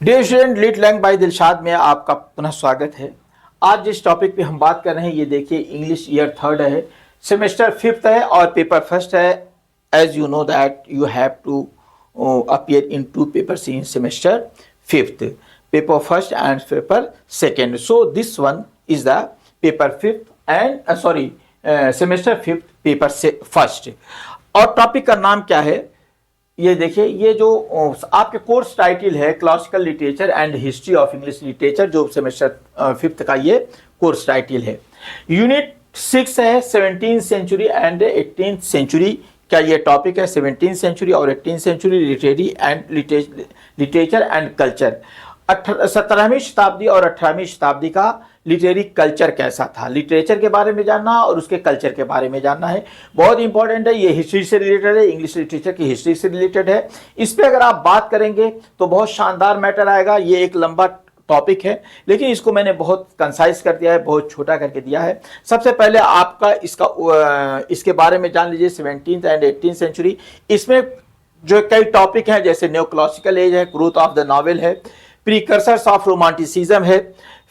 Dear student, लीड लैंग by Dilshad में आपका पुनः स्वागत है। आज जिस टॉपिक पे हम बात कर रहे हैं ये देखिए, इंग्लिश ईयर थर्ड है, सेमेस्टर फिफ्थ है और पेपर फर्स्ट है। As you know that you have to appear in two papers in semester fifth, paper first and paper second. So this one is the paper fifth and semester fifth paper से first. और topic का नाम क्या है ये देखिए, ये जो आपके कोर्स टाइटल है classical literature and history of English literature, जो सेमेस्टर फिफ्थ का ये कोर्स टाइटल है। यूनिट 6 है 17th century and 18th century का ये टॉपिक है। 17th सेंचुरी और 18th century literature and culture. 17वीं शताब्दी और 18वीं शताब्दी का लिटरेरी कल्चर कैसा था, लिटरेचर के बारे में जानना और उसके कल्चर के बारे में जानना है। बहुत इंपॉर्टेंट है, ये हिस्ट्री से रिलेटेड है, इंग्लिश लिटरेचर की हिस्ट्री से रिलेटेड है। इस पर अगर आप बात करेंगे तो बहुत शानदार मैटर आएगा। ये एक लंबा टॉपिक है लेकिन इसको मैंने बहुत कंसाइज कर दिया है, बहुत छोटा करके दिया है। सबसे पहले आपका इसके बारे में जान लीजिए 17th एंड 18th सेंचुरी। इसमें जो कई टॉपिक हैं जैसे न्यू क्लासिकल एज है, ग्रोथ ऑफ द नॉवेल है, प्रीकर्सर्स ऑफ रोमांटिसिज्म है,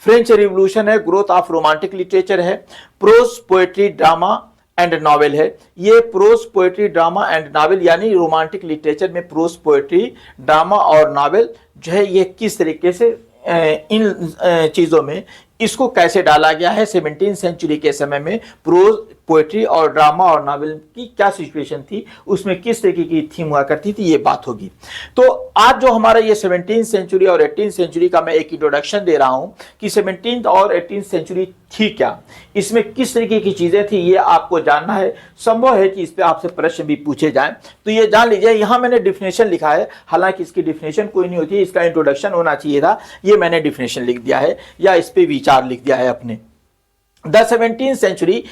फ्रेंच रिवॉल्यूशन है, ग्रोथ ऑफ रोमांटिक लिटरेचर है, pros poetry drama and novel है। ये pros poetry drama and novel यानी रोमांटिक लिटरेचर में प्रोज पोएट्री ड्रामा और नॉवेल जो है ये किस तरीके से इन चीज़ों में इसको कैसे डाला गया है। 17th सेंचुरी के समय में प्रोज पोएट्री और ड्रामा और नॉवेल की क्या सिचुएशन थी, उसमें किस तरीके की थीम हुआ करती थी, ये बात होगी। तो आज जो हमारा ये 17th सेंचुरी और 18th सेंचुरी का मैं एक इंट्रोडक्शन दे रहा हूं कि 17th और 18th सेंचुरी थी क्या, इसमें किस तरीके की चीजें थी, ये आपको जानना है। संभव है कि इस पर आपसे प्रश्न भी पूछे जाएं, तो ये जान लीजिए। यहां मैंने डिफिनेशन लिखा है, हालांकि इसकी डिफिनेशन कोई नहीं होती, इसका इंट्रोडक्शन होना चाहिए था, ये मैंने डिफिनेशन लिख दिया है या इस पर विचार लिख दिया है अपने। द 17th सेंचुरी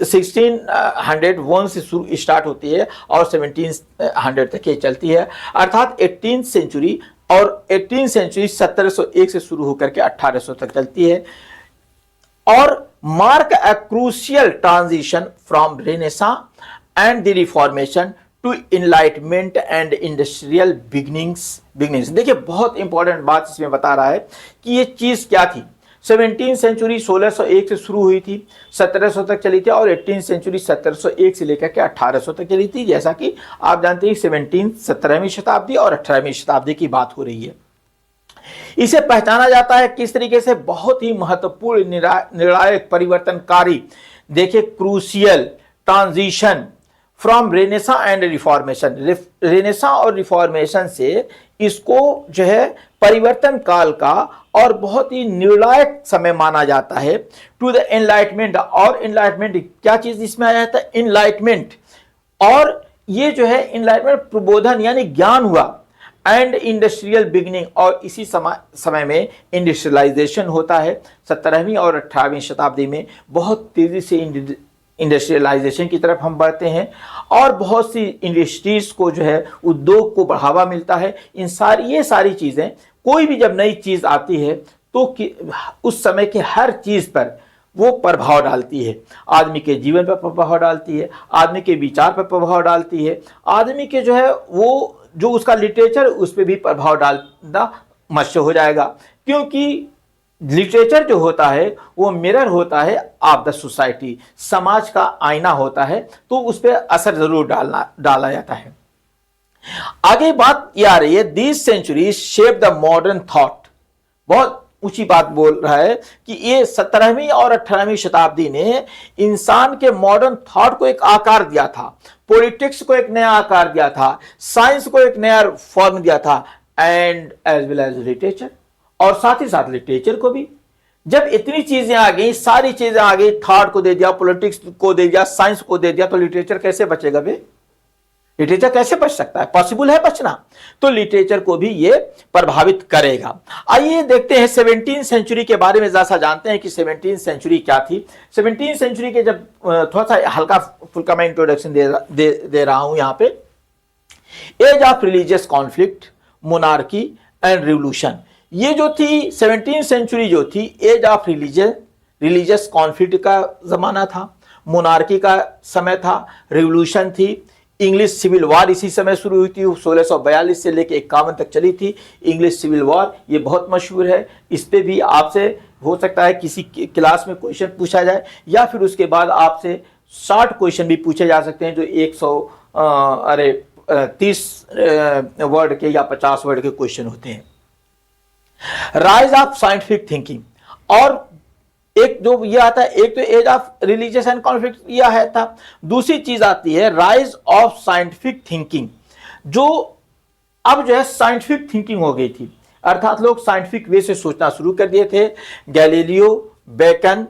1601 से शुरू स्टार्ट होती है और 1700 तक ये चलती है, अर्थात 18th सेंचुरी और 18th सेंचुरी 1701 से शुरू होकर के 1800 तक चलती है और mark a crucial transition from renaissance and the reformation to enlightenment and industrial beginnings. देखिए, बहुत इंपॉर्टेंट बात इसमें बता रहा है कि ये चीज क्या थी। 17th सेंचुरी 1601 से शुरू हुई थी, 1700 तक चली थी और 18th सेंचुरी 1701 से लेकर के 1800 तक चली थी। जैसा कि आप जानते हैं 17वीं शताब्दी और 18वीं शताब्दी की बात हो रही है। इसे पहचाना जाता है किस तरीके से, बहुत ही महत्वपूर्ण निर्णायक परिवर्तनकारी, देखिए, crucial transition from renaissance and reformation. Renaissance और रिफॉर्मेशन से इसको जो है परिवर्तन काल का और बहुत ही निर्णायक समय माना जाता है। टू द एनलाइटमेंट, और एनलाइटमेंट क्या चीज इसमें आ जाता है, एनलाइटमेंट। और ये जो है एनलाइटमेंट प्रबोधन यानी ज्ञान हुआ, एंड इंडस्ट्रियल बिगिनिंग, और इसी समय में इंडस्ट्रियलाइजेशन होता है। 17वीं और 18वीं शताब्दी में बहुत तेजी से इंडस्ट्रियलाइजेशन की तरफ हम बढ़ते हैं और बहुत सी इंडस्ट्रीज को जो है, उद्योग को बढ़ावा मिलता है। ये सारी चीजें, कोई भी जब नई चीज आती है तो उस समय के हर चीज पर वो प्रभाव डालती है। आदमी के जीवन पर प्रभाव डालती है, आदमी के विचार पर प्रभाव डालती है, आदमी के जो है वो जो उसका लिटरेचर उस पर भी प्रभाव डालना मस्त हो जाएगा, क्योंकि लिटरेचर जो होता है वो मिरर होता है ऑफ द सोसाइटी, समाज का आईना होता है, तो उस पर असर जरूर डाला जाता है। आगे बात ये आ रही है, this century shape the modern thought. बहुत ऊंची बात बोल रहा है कि ये 17वीं और 18वीं शताब्दी ने इंसान के मॉडर्न थॉट को एक आकार दिया था, पॉलिटिक्स को एक नया आकार दिया था, साइंस को एक नया फॉर्म दिया था, and as well as literature, और साथ ही साथ लिटरेचर को भी। जब इतनी चीजें आ गई, सारी चीजें आ गई, थॉट को दे दिया, पॉलिटिक्स को दे दिया, साइंस को दे दिया, तो लिटरेचर कैसे बचेगा बे? लिटरेचर कैसे बच सकता है? पॉसिबल है बचना? तो लिटरेचर को भी ये प्रभावित करेगा। आइए देखते हैं 17th सेंचुरी के बारे में, जैसा जानते हैं कि 17th सेंचुरी क्या थी। 17th सेंचुरी के जब थोड़ा सा हल्का फुल्का मैं इंट्रोडक्शन दे रहा हूं यहाँ पे। Age of religious conflict, monarchy and revolution. ये जो थी 17th सेंचुरी जो थी, एज ऑफ रिलीजियस कॉन्फ्लिक्ट का जमाना था, मोनार्की का समय था, रिवोल्यूशन थी, इंग्लिश सिविल वॉर इसी समय शुरू हुई थी, 1642 से लेकर 51 तक चली थी इंग्लिश सिविल वॉर। ये बहुत मशहूर है, इस पे भी आपसे हो सकता है किसी क्लास में क्वेश्चन पूछा जाए, या फिर उसके बाद आपसे 60 क्वेश्चन भी पूछे जा सकते हैं, जो 30 वर्ड के या 50 वर्ड के क्वेश्चन होते हैं। राइज ऑफ साइंटिफिक थिंकिंग, और एक जो ये आता है, एक तो age of religious and conflict यह है था, दूसरी चीज आती है राइज ऑफ साइंटिफिक थिंकिंग, जो अब जो है साइंटिफिक थिंकिंग हो गई थी, अर्थात लोग साइंटिफिक वे से सोचना शुरू कर दिए थे। गैलीलियो, बेकन,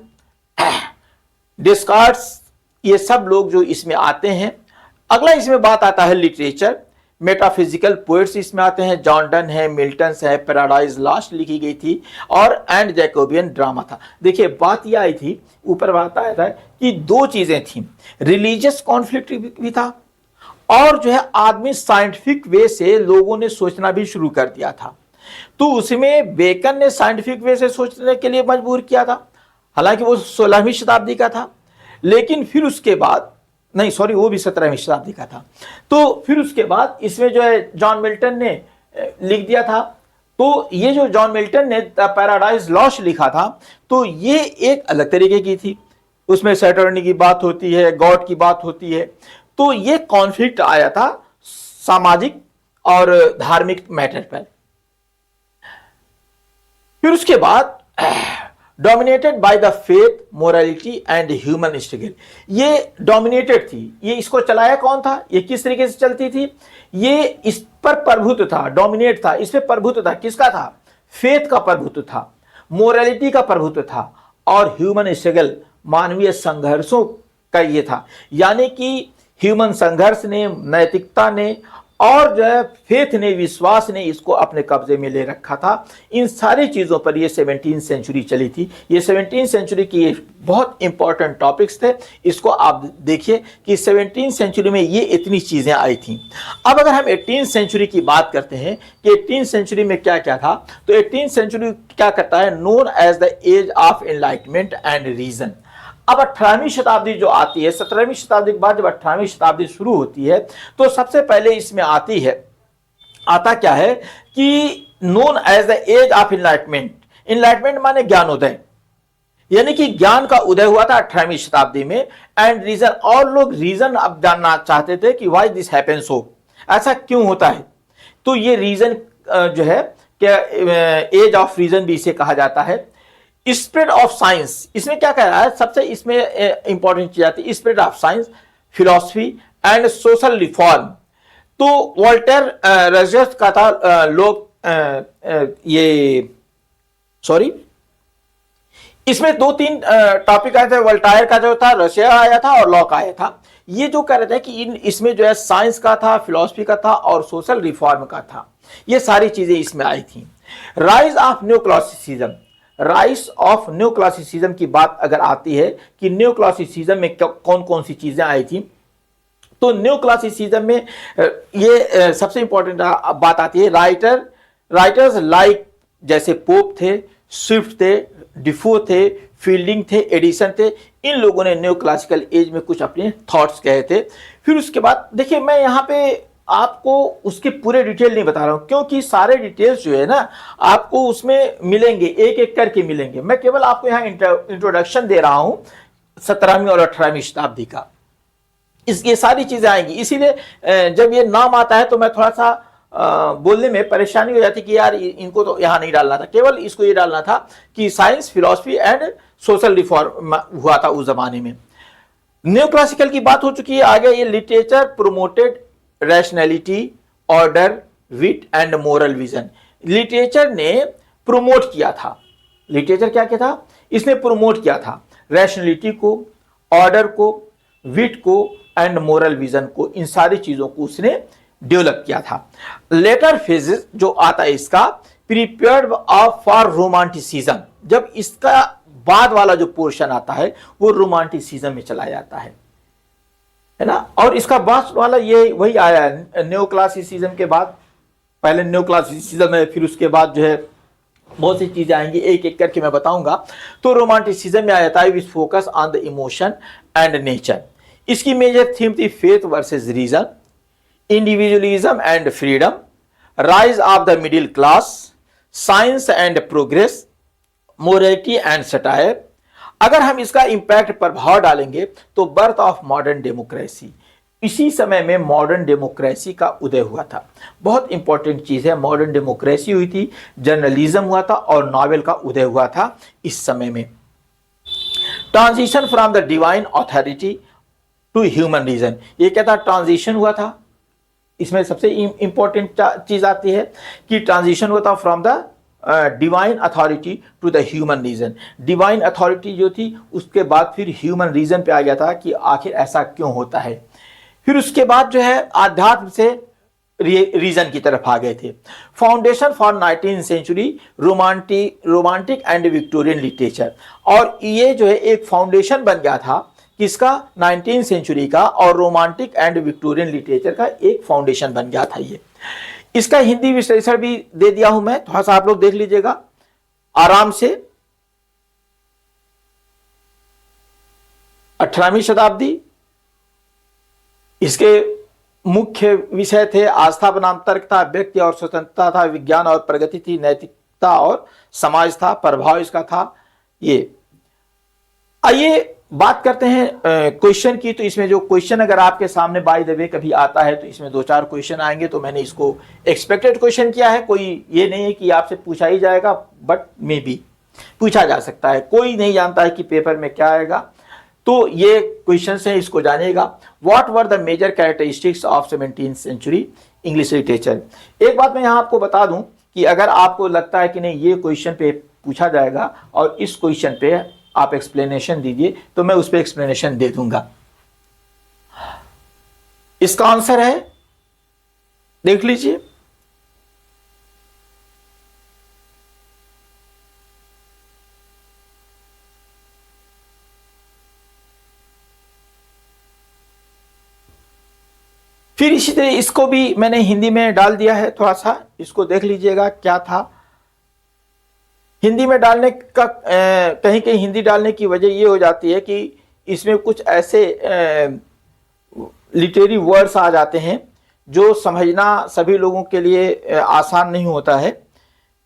डिस्कार्ड्स, ये सब लोग जो इसमें आते हैं। अगला इसमें बात आता है लिटरेचर, मेटाफिजिकल पोएट्स इसमें आते हैं, जॉन डन है, मिल्टन है, पैराडाइज लॉस्ट लिखी गई थी, और एंड जैकोबियन ड्रामा था। देखिए बात यह आई थी, ऊपर बात आया था कि दो चीजें थी, रिलीजियस कॉन्फ्लिक्ट भी था, और जो है आदमी साइंटिफिक वे से लोगों ने सोचना भी शुरू कर दिया था। तो उसमें बेकन ने साइंटिफिक वे से सोचने के लिए मजबूर किया था, हालांकि वो 16वीं शताब्दी का था, लेकिन फिर उसके बाद नहीं सॉरी वो भी 17वीं शताब्दी का था। तो फिर उसके बाद इसमें जो है जॉन मिल्टन ने लिख दिया था। तो ये जो जॉन मिल्टन ने पैराडाइज लॉस्ट लिखा था, तो ये एक अलग तरीके की थी, उसमें सैटर्नी की बात होती है, गॉड की बात होती है। तो ये कॉन्फ्लिक्ट आया था सामाजिक और धार्मिक मैटर पर। फिर उसके बाद dominated by the faith, morality and human struggle, ये डोमिनेटेड थी। ये इसको चलाया कौन था, ये किस तरीके से चलती थी, ये इस पर प्रभुत्व था, डोमिनेट था, इस पर प्रभुत्व था, किसका था, फेथ का प्रभुत्व था, मोरालिटी का प्रभुत्व था, और ह्यूमन स्ट्रगल, मानवीय संघर्षों का ये था। यानी कि ह्यूमन संघर्ष ने, नैतिकता ने, और जो है फेथ ने, विश्वास ने इसको अपने कब्जे में ले रखा था। इन सारी चीज़ों पर ये 17वीं सेंचुरी चली थी। ये 17वीं सेंचुरी की बहुत इंपॉर्टेंट टॉपिक्स थे। इसको आप देखिए कि 17वीं सेंचुरी में ये इतनी चीज़ें आई थी। अब अगर हम 18वीं सेंचुरी की बात करते हैं कि 18वीं सेंचुरी में क्या क्या था, तो 18वीं सेंचुरी क्या करता है, known as the age of enlightenment and reason. अब 18वीं शताब्दी जो आती है, 17वीं शताब्दी के बाद जब 18वीं शताब्दी शुरू होती है, तो सबसे पहले इसमें आता क्या है कि known as the age of enlightenment. Enlightenment माने ज्ञानोदय, यानी कि ज्ञान का उदय हुआ था 18वीं शताब्दी में। एंड रीजन, और लोग रीजन अब जानना चाहते थे कि व्हाई दिस हैपेंस सो, ऐसा क्यों होता है। तो ये रीजन जो है क्या, एज ऑफ रीजन भी इसे कहा जाता है। स्प्रेड ऑफ साइंस, इसमें क्या कह रहा है, सबसे इसमें इंपॉर्टेंट चीज आती है, spread of science, philosophy and social reform. तो वोल्टेयर रजियस का था, इसमें 2-3 टॉपिक आए थे। वोल्टायर का जो था, रशिया आया था, और लॉक आया था। ये जो कह रहे थे कि इसमें जो है साइंस का था, फिलॉसफी का था, और सोशल रिफॉर्म का था। ये सारी चीजें इसमें आई थी। Rise of new classicism, rise of new classicism की बात अगर आती है कि न्यू क्लासिसिज्म में कौन कौन सी चीजें आई थी, तो न्यू क्लासिसिज्म में ये सबसे इंपॉर्टेंट बात आती है, राइटर्स लाइक जैसे पोप थे, स्विफ्ट थे, डिफो थे, फील्डिंग थे, एडिसन थे, इन लोगों ने न्यू क्लासिकल एज में कुछ अपने थॉट्स कहे थे। फिर उसके बाद देखिए, मैं यहाँ पे आपको उसके पूरे डिटेल नहीं बता रहा हूं, क्योंकि सारे डिटेल्स जो है ना आपको उसमें मिलेंगे, एक एक करके मिलेंगे। मैं केवल आपको यहाँ इंट्रोडक्शन दे रहा हूं 17वीं और 18वीं शताब्दी का। ये सारी चीजें आएंगी, इसीलिए जब ये नाम आता है तो मैं थोड़ा सा बोलने में परेशानी हो जाती कि यार इनको तो यहाँ नहीं डालना था, केवल इसको ये डालना था कि science, philosophy and social reform हुआ था उस जमाने में। न्यू क्लासिकल की बात हो चुकी है। आगे ये literature promoted rationality, order, wit and moral vision. Literature ने प्रोमोट किया था, लिटरेचर क्या किया था, इसने प्रोमोट किया था रैशनैलिटी को, ऑर्डर को, विट को एंड मोरल विजन को, इन सारी चीजों को उसने डेवलप किया था। लेटर फेजेस जो आता है इसका, प्रिपेयर्ड फॉर रोमांटिसिज्म। जब इसका बाद वाला जो पोर्शन आता है वो रोमांटिसिज्म में चला जाता है ना। और इसका बाद वाला ये वही आया है न्यू क्लासिसिज्म के बाद। पहले न्यू क्लासिसिज्म है, फिर उसके बाद जो है बहुत सी चीजें आएंगी, एक एक करके मैं बताऊंगा। तो रोमांटिसिज्म में आ जाता है which focus on the emotion and nature. इसकी मेजर थीम थी faith versus reason, individualism and freedom, rise of the middle class, science and progress, morality and satire. अगर हम इसका इंपैक्ट प्रभाव डालेंगे तो बर्थ ऑफ मॉडर्न डेमोक्रेसी, इसी समय में मॉडर्न डेमोक्रेसी का उदय हुआ था। बहुत इंपॉर्टेंट चीज है, मॉडर्न डेमोक्रेसी हुई थी, जर्नलिज्म हुआ था और नॉवेल का उदय हुआ था इस समय में। Transition from the divine authority to human reason, ये क्या था, ट्रांजिशन हुआ था। इसमें सबसे इंपॉर्टेंट चीज आती है कि ट्रांजिशन हुआ था from the divine authority to the human reason. Divine authority जो थी उसके बाद फिर ह्यूमन रीजन पे आ गया था कि आखिर ऐसा क्यों होता है। फिर उसके बाद जो है आध्यात्म से रीजन की तरफ आ गए थे। Foundation for 19th century romantic and Victorian literature, और ये जो है एक फाउंडेशन बन गया था किसका, 19th सेंचुरी का, और रोमांटिक एंड विक्टोरियन लिटरेचर का एक फाउंडेशन बन गया था ये। इसका हिंदी विश्लेषण भी दे दिया हूं मैं, थोड़ा सा आप लोग देख लीजिएगा आराम से। 18वीं शताब्दी, इसके मुख्य विषय थे आस्था बनाम तर्क था, व्यक्ति और स्वतंत्रता था, विज्ञान और प्रगति थी, नैतिकता और समाज था, प्रभाव इसका था ये। आइए बात करते हैं क्वेश्चन की। तो इसमें जो क्वेश्चन अगर आपके सामने बाय द वे कभी आता है तो इसमें 2-4 क्वेश्चन आएंगे, तो मैंने इसको एक्सपेक्टेड क्वेश्चन किया है। कोई ये नहीं है कि आपसे पूछा ही जाएगा, बट मे बी पूछा जा सकता है, कोई नहीं जानता है कि पेपर में क्या आएगा। तो ये क्वेश्चन है, इसको जानिएगा। What were the major characteristics of 17th century English literature. एक बात मैं यहाँ आपको बता दूं कि अगर आपको लगता है कि नहीं ये क्वेश्चन पे पूछा जाएगा और इस क्वेश्चन पे आप एक्सप्लेनेशन दीजिए, तो मैं उस पर एक्सप्लेनेशन दे दूंगा। इसका आंसर है, देख लीजिए, फिर इसी तरह इसको भी मैंने हिंदी में डाल दिया है, थोड़ा सा इसको देख लीजिएगा क्या था। हिंदी में डालने का कहीं कहीं हिंदी डालने की वजह ये हो जाती है कि इसमें कुछ ऐसे लिटरेरी वर्ड्स आ जाते हैं जो समझना सभी लोगों के लिए आसान नहीं होता है,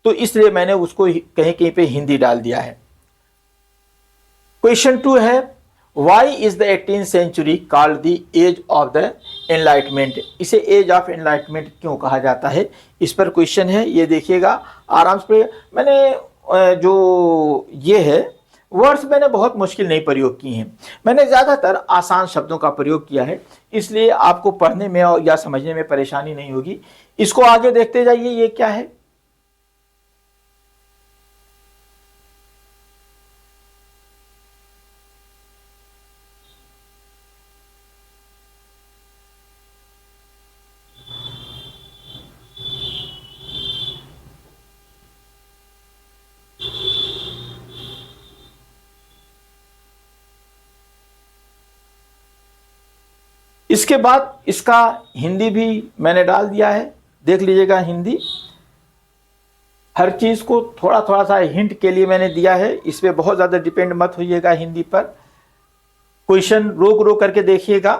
तो इसलिए मैंने उसको कहीं कहीं पे हिंदी डाल दिया है। क्वेश्चन 2 है, why is the 18th century called the age of the enlightenment. इसे एज ऑफ एनलाइटमेंट क्यों कहा जाता है, इस पर क्वेश्चन है, ये देखिएगा आराम से। मैंने जो ये है वर्ड्स मैंने बहुत मुश्किल नहीं प्रयोग किए हैं, मैंने ज़्यादातर आसान शब्दों का प्रयोग किया है, इसलिए आपको पढ़ने में या समझने में परेशानी नहीं होगी। इसको आगे देखते जाइए, ये क्या है। इसके बाद इसका हिंदी भी मैंने डाल दिया है, देख लीजिएगा हिंदी। हर चीज को थोड़ा थोड़ा सा हिंट के लिए मैंने दिया है, इस पे बहुत ज्यादा डिपेंड मत होइएगा हिंदी पर। क्वेश्चन रोक रोक करके देखिएगा,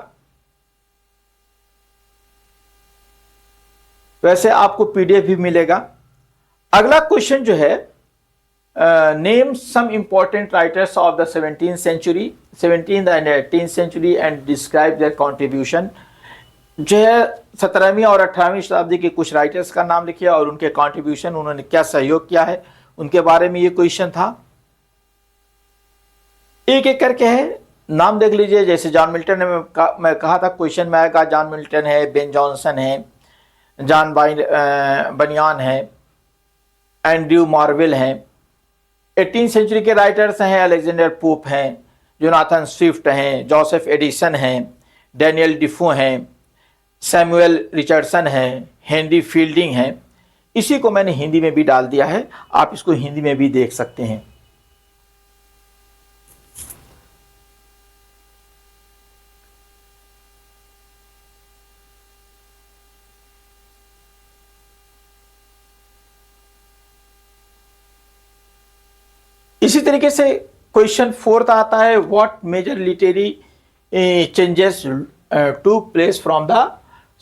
वैसे आपको पीडीएफ भी मिलेगा। अगला क्वेश्चन जो है, name some important writers of the 17th and 18th century and describe their contribution. जो है 17वीं और 18वीं शताब्दी के कुछ राइटर्स का नाम लिखिए और उनके कॉन्ट्रीब्यूशन, उन्होंने क्या सहयोग किया है, उनके बारे में ये क्वेश्चन था। एक एक करके है, नाम देख लीजिए। जैसे जॉन मिल्टन ने मैं कहा था क्वेश्चन में आएगा, जॉन मिल्टन है, बेन जॉनसन है, जॉन बनियान है, एंड्रयू मार्वेल हैं। 18th सेंचुरी के राइटर्स हैं, अलेक्जेंडर पोप हैं, जोनाथन स्विफ्ट हैं, जोसेफ एडिसन हैं, डैनियल डिफो हैं, सैमुअल रिचर्डसन हैं, हेनरी फील्डिंग हैं। इसी को मैंने हिंदी में भी डाल दिया है, आप इसको हिंदी में भी देख सकते हैं। इसी तरीके से क्वेश्चन 4 आता है, what major literary changes to place from the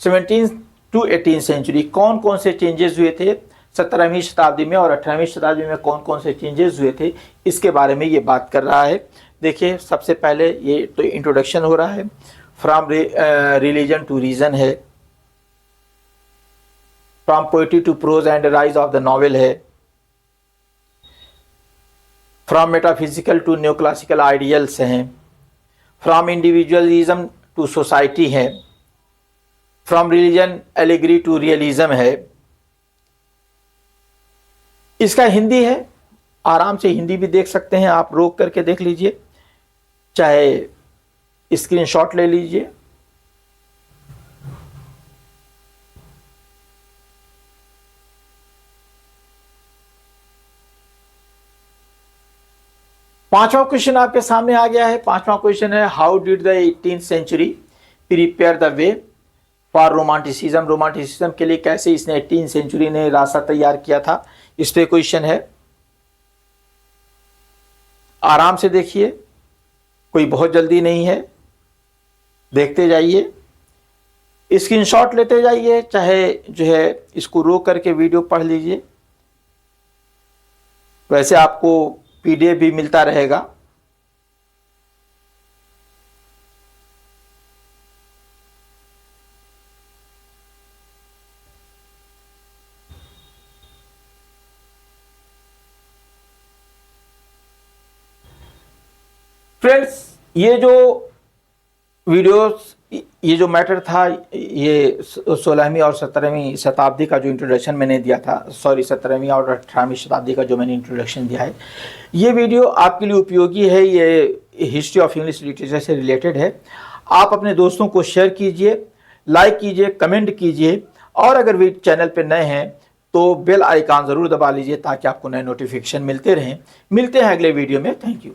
17 to 18 century कौन कौन से चेंजेस हुए थे 17वीं शताब्दी में और 18वीं शताब्दी में कौन कौन से चेंजेस हुए थे, इसके बारे में ये बात कर रहा है। देखिए सबसे पहले ये तो इंट्रोडक्शन हो रहा है, फ्रॉम रिलीजन टू रीजन है, from poetry to prose and rise of the novel है, from metaphysical to new classical ideals हैं, फ्रॉम इंडिविजुअलिज्म टू सोसाइटी है, from religion allegory to realism है। इसका हिंदी है, आराम से हिंदी भी देख सकते हैं आप, रोक करके देख लीजिए, चाहे स्क्रीनशॉट ले लीजिए। पांचवा क्वेश्चन आपके सामने आ गया है। पांचवा क्वेश्चन है, how did the 18th century prepare the way for romanticism. Romanticism के लिए कैसे इसने 18th सेंचुरी ने रास्ता तैयार किया था, इस पे क्वेश्चन है। आराम से देखिए, कोई बहुत जल्दी नहीं है, देखते जाइए, स्क्रीनशॉट लेते जाइए, चाहे जो है इसको रोक करके वीडियो पढ़ लीजिए, वैसे आपको पीडीएफ भी मिलता रहेगा। फ्रेंड्स, ये जो वीडियोस, ये जो मैटर था, ये 16वीं और 17वीं शताब्दी का जो इंट्रोडक्शन मैंने दिया था, 17वीं और 18वीं शताब्दी का जो मैंने इंट्रोडक्शन दिया है, ये वीडियो आपके लिए उपयोगी है, ये हिस्ट्री ऑफ इंग्लिश लिटरेचर से रिलेटेड है। आप अपने दोस्तों को शेयर कीजिए, लाइक कीजिए, कमेंट कीजिए, और अगर वे चैनल पर नए हैं तो बेल आइकन ज़रूर दबा लीजिए ताकि आपको नए नोटिफिकेशन मिलते रहें। मिलते हैं अगले वीडियो में। Thank you.